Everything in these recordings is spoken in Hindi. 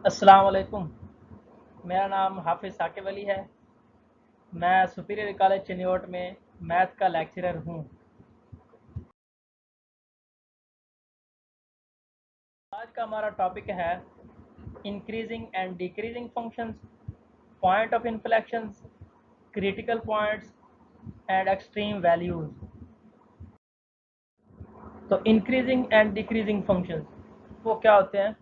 अस्सलाम वालेकुम। मेरा नाम हाफिज़ साकिब अली है। मैं सुपीरियर कॉलेज चिन्योट में मैथ का लेक्चरर हूँ। आज का हमारा टॉपिक है increasing and decreasing functions, point of inflections, critical points and extreme values. तो इंक्रीजिंग एंड डिक्रीजिंग फंक्शंस वो क्या होते हैं?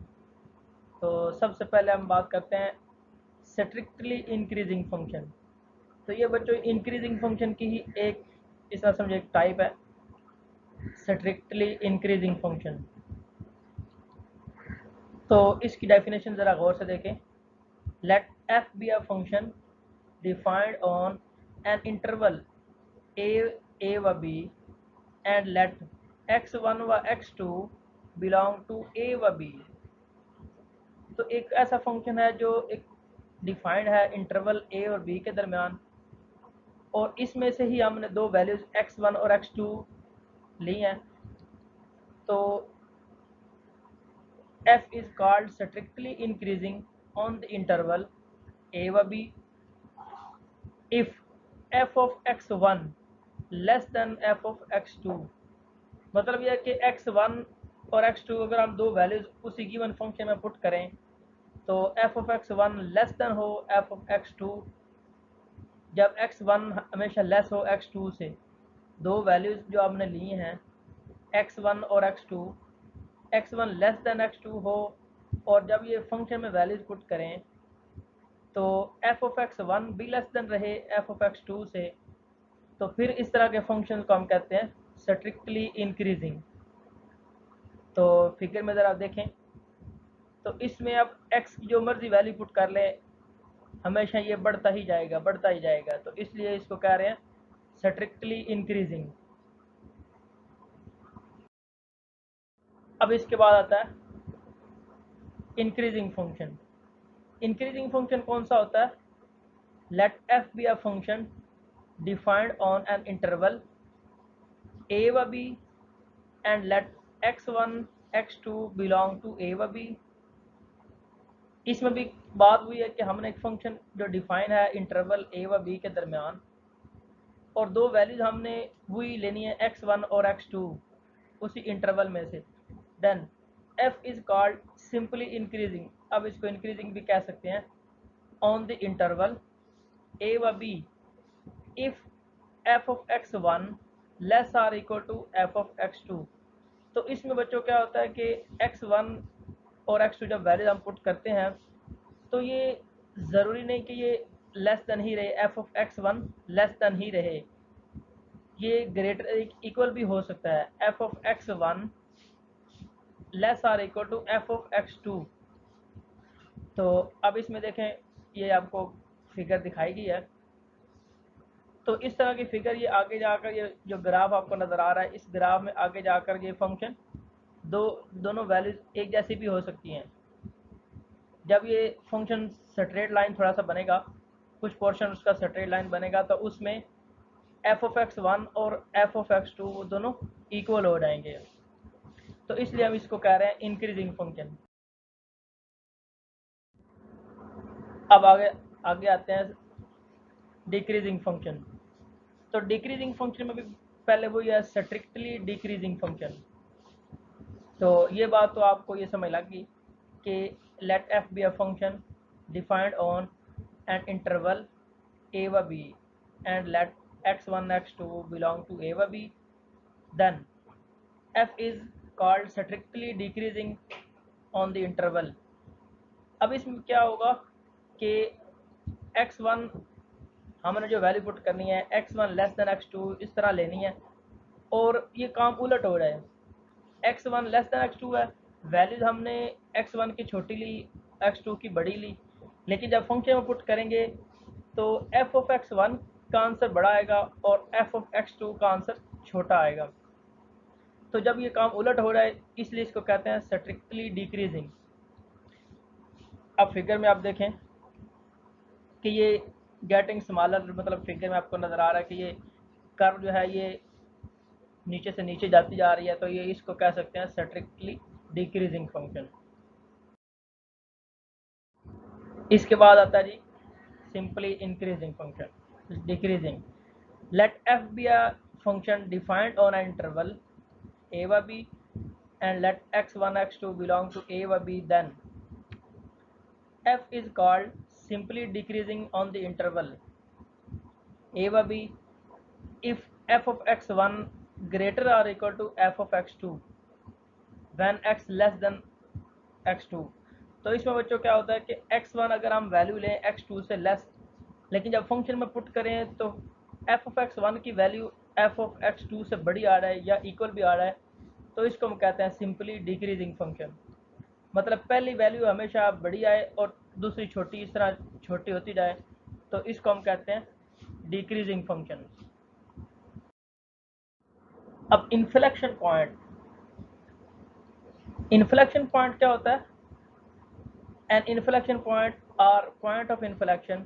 तो सबसे पहले हम बात करते हैं स्ट्रिक्टली इंक्रीजिंग फंक्शन। तो ये बच्चों इंक्रीजिंग फंक्शन की ही एक इस तरह समझे एक टाइप है, स्ट्रिक्टली इंक्रीजिंग फंक्शन। तो इसकी डेफिनेशन ज़रा गौर से देखें। Let f be a function defined on an interval ए व बी एंड लेट x1 व x2 बिलोंग टू ए व बी। तो एक ऐसा फंक्शन है जो एक डिफाइंड है इंटरवल ए और बी के दरमियान, और इसमें से ही हमने दो वैल्यूज x1 और x2 ली हैं। तो f is called strictly increasing on the interval a व b if f of x1 less then f of x2। मतलब यह है कि x1 और x2 अगर हम दो वैल्यूज उसी गिवन फंक्शन में पुट करें तो f of x1 less then हो f of x2, जब x1 हमेशा लेस हो x2 से। दो वैल्यूज जो आपने ली हैं x1 और x2, x1 less then x2 हो, और जब ये फंक्शन में वैल्यूज पुट करें तो f of x1 भी लेस देन रहे f of x2 से, तो फिर इस तरह के फंक्शन को हम कहते हैं स्ट्रिक्टली इंक्रीजिंग। तो फिगर में ज़रा देखें, तो इसमें अब x की जो मर्जी वैल्यू पुट कर ले, हमेशा ये बढ़ता ही जाएगा बढ़ता ही जाएगा, तो इसलिए इसको कह रहे हैं स्ट्रिक्टली इंक्रीजिंग। अब इसके बाद आता है इंक्रीजिंग फंक्शन। इंक्रीजिंग फंक्शन कौन सा होता है? Let f be a function defined on an interval ए व b and let x1 x2 belong to a व बी। इसमें भी बात हुई है कि हमने एक फंक्शन जो डिफाइन है इंटरवल ए व बी के दरमियान, और दो वैल्यूज हमने वही लेनी है x1 और x2 उसी इंटरवल में से। Then f is called simply increasing. अब इसको इंक्रीजिंग भी कह सकते हैं ऑन द इंटरवल ए व B if f of x1 less or equal to f of x2। तो इसमें बच्चों क्या होता है कि x1 और x2 जब वैल्यूज हम पुट करते हैं तो ये ज़रूरी नहीं कि ये लेस देन ही रहे, f of x1 less than ही रहे, ये ग्रेटर इक्वल भी हो सकता है f of x1 less or equal to f of x2। तो अब इसमें देखें, ये आपको फिगर दिखाई गई है। तो इस तरह की फिगर ये आगे जाकर ये जो ग्राफ आपको नज़र आ रहा है, इस ग्राफ में आगे जाकर ये फंक्शन दोनों वैल्यूज एक जैसी भी हो सकती हैं। जब ये फंक्शन स्ट्रेट लाइन थोड़ा सा बनेगा, कुछ पोर्शन उसका स्ट्रेट लाइन बनेगा, तो उसमें f of x1 और f of x2 वो दोनों इक्वल हो जाएंगे। तो इसलिए हम इसको कह रहे हैं इंक्रीजिंग फंक्शन। अब आगे आगे आते हैं डिक्रीजिंग फंक्शन। तो डिक्रीजिंग फंक्शन में भी पहले वही है स्ट्रिक्टली डिक्रीजिंग फंक्शन। तो ये बात तो आपको ये समझ लगी कि let f be a function defined on an interval ए व b and let x1 x2 belong to a व b, then f is called strictly decreasing on the interval। अब इसमें क्या होगा कि x1 हमने जो वैल्यू पुट करनी है x1 लेस देन x2 इस तरह लेनी है, और ये काम उलट हो रहा है। x1 लेस देन x2 है, वैल्यूज हमने x1 की छोटी ली, x2 की बड़ी ली, लेकिन जब फंक्शन में पुट करेंगे तो f of x1 का आंसर बड़ा आएगा और f of x2 का आंसर छोटा आएगा। तो जब ये काम उलट हो रहा है इसलिए इसको कहते हैं स्ट्रिक्टली डिक्रीजिंग। अब फिगर में आप देखें कि ये गेटिंग स्मॉलर, मतलब फिगर में आपको नज़र आ रहा है कि ये कर्व जो है ये नीचे से नीचे जाती जा रही है, तो ये इसको कह सकते हैं स्ट्रिक्टली डिक्रीजिंग फंक्शन। इसके बाद आता है जी simply increasing function, decreasing. Let f be a function defined on an interval a by b and let x1 x2 belong to a by b, then f is called simply decreasing on the interval a by b if f of x1 greater or equal to f of x2 when x less than x2। तो इसमें बच्चों क्या होता है कि x1 अगर हम वैल्यू लें x2 से लेस, लेकिन जब फंक्शन में पुट करें तो f of x1 की वैल्यू f of x2 से बड़ी आ रहा है या इक्वल भी आ रहा है, तो इसको हम कहते हैं सिंपली डिक्रीजिंग फंक्शन। मतलब पहली वैल्यू हमेशा बड़ी आए और दूसरी छोटी, इस तरह छोटी होती जाए, तो इसको हम कहते हैं डिक्रीजिंग फंक्शन। अब इन्फ्लेक्शन पॉइंट, इन्फ्लेक्शन पॉइंट क्या होता है? एन इन्फ्लेक्शन पॉइंट और पॉइंट ऑफ इन्फ्लेक्शन।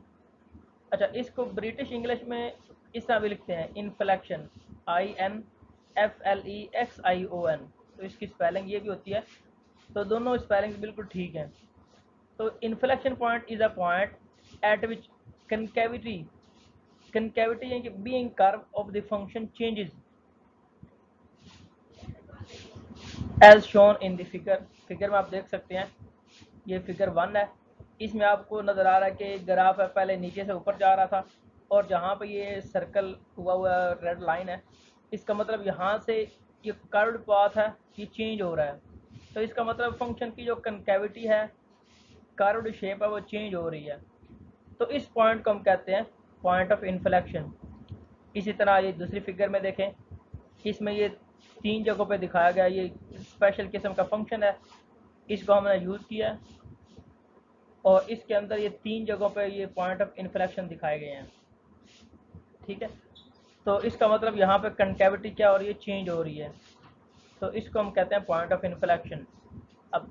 अच्छा, इसको ब्रिटिश इंग्लिश में इस तरह भी लिखते हैं इन्फ्लेक्शन, INFLEXION, तो इसकी स्पेलिंग ये भी होती है, तो दोनों स्पेलिंग बिल्कुल ठीक हैं। तो inflection point is a point at which concavity यानी कि being curve of the function changes as shown in the figure. Figure में आप देख सकते हैं, ये फिगर 1 है, इसमें आपको नज़र आ रहा है कि ग्राफ है, पहले नीचे से ऊपर जा रहा था और जहाँ पे ये सर्कल हुआ रेड लाइन है, इसका मतलब यहाँ से ये कर्व्ड पाथ है, ये चेंज हो रहा है। तो इसका मतलब फंक्शन की जो कनकेविटी है, कर्व्ड शेप है, वो चेंज हो रही है। तो इस पॉइंट को हम कहते हैं पॉइंट ऑफ इन्फ्लेक्शन। इसी तरह ये दूसरी फिगर में देखें, इसमें ये 3 जगहों पे दिखाया गया, ये स्पेशल किस्म का फंक्शन है, इसको हमने यूज़ किया और इसके अंदर ये 3 जगहों पे ये पॉइंट ऑफ इन्फ्लेक्शन दिखाए गए हैं। ठीक है, तो इसका मतलब यहाँ पे कनकेविटी क्या हो रही है, चेंज हो रही है, तो इसको हम कहते हैं पॉइंट ऑफ इन्फ्लेक्शन। अब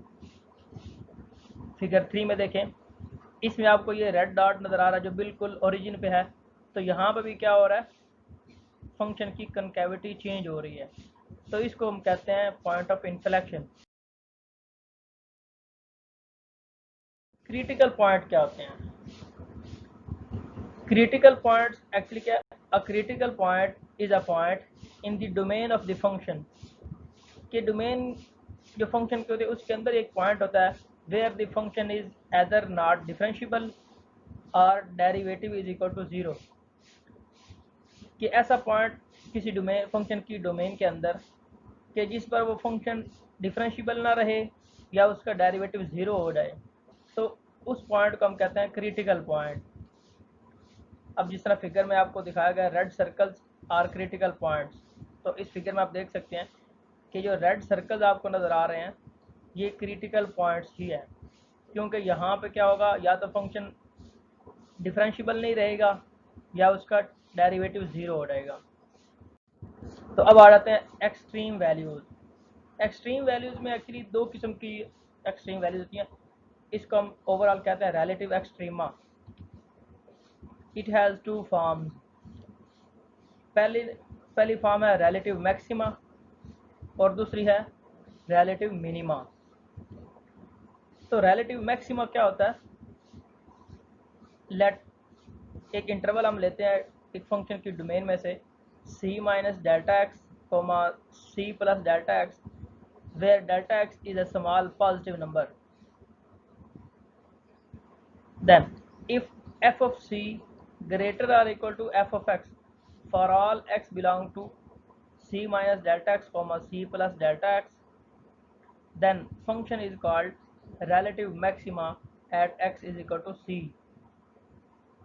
फिगर 3 में देखें, इसमें आपको ये रेड डॉट नज़र आ रहा है जो बिल्कुल ओरिजिन पे है, तो यहाँ पे भी क्या हो रहा है, फंक्शन की कनकेविटी चेंज हो रही है, तो इसको हम कहते हैं point of inflection. Critical point क्या होते हैं? क्रिटिकल पॉइंट्स एक्चुअली क्या, a critical point is a point in the domain of the function, के डोमेन जो फंक्शन के होते हैं उसके अंदर एक पॉइंट होता है where the function is either not differentiable और डेरिवेटिव इज इक्वल टू 0, कि ऐसा पॉइंट किसी डोमेन फंक्शन की डोमेन के अंदर कि जिस पर वो फंक्शन डिफरेंशिएबल ना रहे या उसका डेरिवेटिव 0 हो जाए, तो उस पॉइंट को हम कहते हैं क्रिटिकल पॉइंट। अब जिस तरह फिगर में आपको दिखाया गया red circles are critical points, तो इस फिगर में आप देख सकते हैं कि जो रेड सर्कल्स आपको नज़र आ रहे हैं ये क्रिटिकल पॉइंट्स ही है, क्योंकि यहाँ पे क्या होगा, या तो फंक्शन डिफरेंशिएबल नहीं रहेगा या उसका डेरिवेटिव 0 हो जाएगा। तो अब आ जाते हैं एक्सट्रीम वैल्यूज़। एक्सट्रीम वैल्यूज़ में एक्चुअली 2 किस्म की एक्सट्रीम वैल्यूज़ होती हैं, इसको हम ओवरऑल कहते हैं relative extrema. It has 2 forms. पहली फॉर्म है रिलेटिव मैक्सिमा और दूसरी है रिलेटिव मिनिमा। तो रिलेटिव मैक्सिमा क्या होता है, लेट एक इंटरवल हम लेते हैं एक फंक्शन की डोमेन में से c minus delta X comma c plus delta X, where delta X is a small positive number, then if f of c greater or equal to f of x for all x belong to c minus delta x comma c plus delta x, then function is called relative maxima at x is equal to c।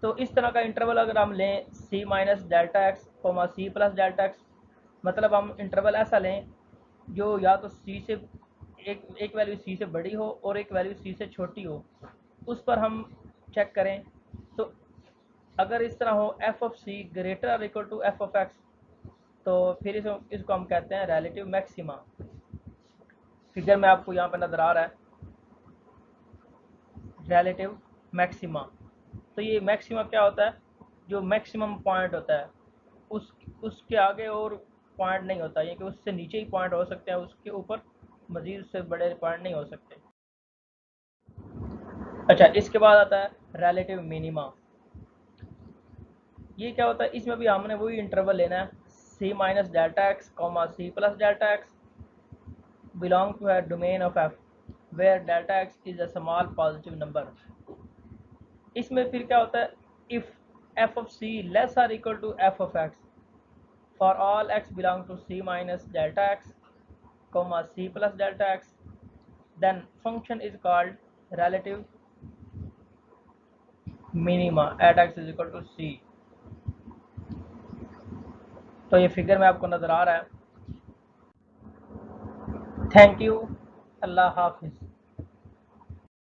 तो इस तरह का इंटरवल अगर हम लें c minus delta X comma C plus delta X, मतलब हम इंटरवल ऐसा लें जो या तो c से एक वैल्यू c से बड़ी हो और एक वैल्यू c से छोटी हो, उस पर हम चेक करें, तो अगर इस तरह हो f ऑफ c ग्रेटर और equal to f of x, तो फिर इसको हम कहते हैं रिलेटिव मैक्सिमा। फिगर में आपको यहाँ पर नज़र आ रहा है रिलेटिव मैक्सिमा। तो ये मैक्सिमा क्या होता है, जो मैक्सिमम पॉइंट होता है उसके आगे और पॉइंट नहीं होता, ये कि उससे नीचे ही पॉइंट हो सकते हैं, उसके ऊपर मज़ीद उससे बड़े पॉइंट नहीं हो सकते। अच्छा, इसके बाद आता है रिलेटिव मिनिमा। ये क्या होता है, इसमें भी हमने वही इंटरवल लेना है, c minus delta X comma C plus delta X belong to a domain of f where delta x is a small positive number। इसमें फिर क्या होता है, if f of c less or equal to f of x for all x belong to c minus delta x comma c plus delta x then function is called relative minima at x is equal to c। तो ये फिगर में आपको नजर आ रहा है। Thank you, Allah Hafiz.